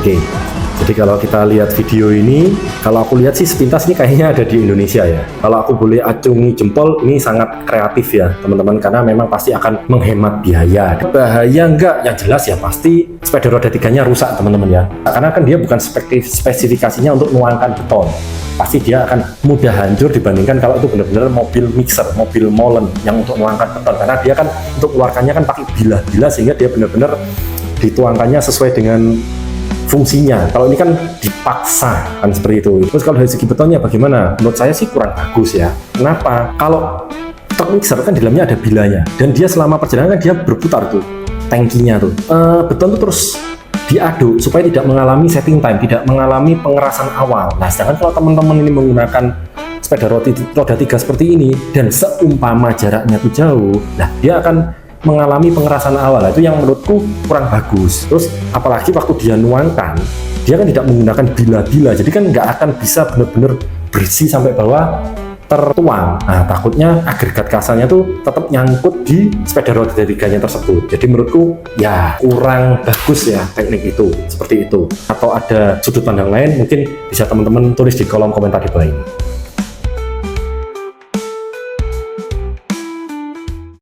Oke. Jadi kalau kita lihat video ini, kalau aku lihat sih sepintas ini kayaknya ada di Indonesia ya. Kalau aku boleh acungi jempol, ini sangat kreatif ya teman-teman, karena memang pasti akan menghemat biaya. Bahaya enggak? Yang jelas ya pasti sepeda roda tiganya rusak teman-teman ya. Karena kan dia bukan spesifikasinya untuk nuangkan beton. Pasti dia akan mudah hancur dibandingkan kalau itu benar-benar mobil mixer, mobil molen yang untuk nuangkan beton. Karena dia kan untuk keluarkannya kan pakai bilah-bilah sehingga dia benar-benar dituangkannya sesuai dengan fungsinya. Kalau ini kan dipaksa kan seperti itu. Terus kalau dari segi betonnya bagaimana? Menurut saya sih kurang bagus ya. Kenapa? Kalau truk mixer kan di dalamnya ada bilanya dan dia selama perjalanan kan dia berputar tuh tangkinya tuh. Beton tuh terus diaduk supaya tidak mengalami setting time, tidak mengalami pengerasan awal. Nah, sedangkan kalau teman-teman ini menggunakan sepeda roda 3 seperti ini dan seumpama jaraknya tuh jauh, nah dia akan mengalami pengerasan awal. Itu yang menurutku kurang bagus. Terus apalagi waktu dia nuangkan, dia kan tidak menggunakan bila-bila, jadi kan nggak akan bisa benar-benar bersih sampai bawah tertuang. Nah, takutnya agregat kasarnya tuh tetap nyangkut di sepeda roda 3-nya tersebut. Jadi menurutku ya kurang bagus ya teknik itu, seperti itu. Atau ada sudut pandang lain, mungkin bisa teman-teman tulis di kolom komentar di bawah ini.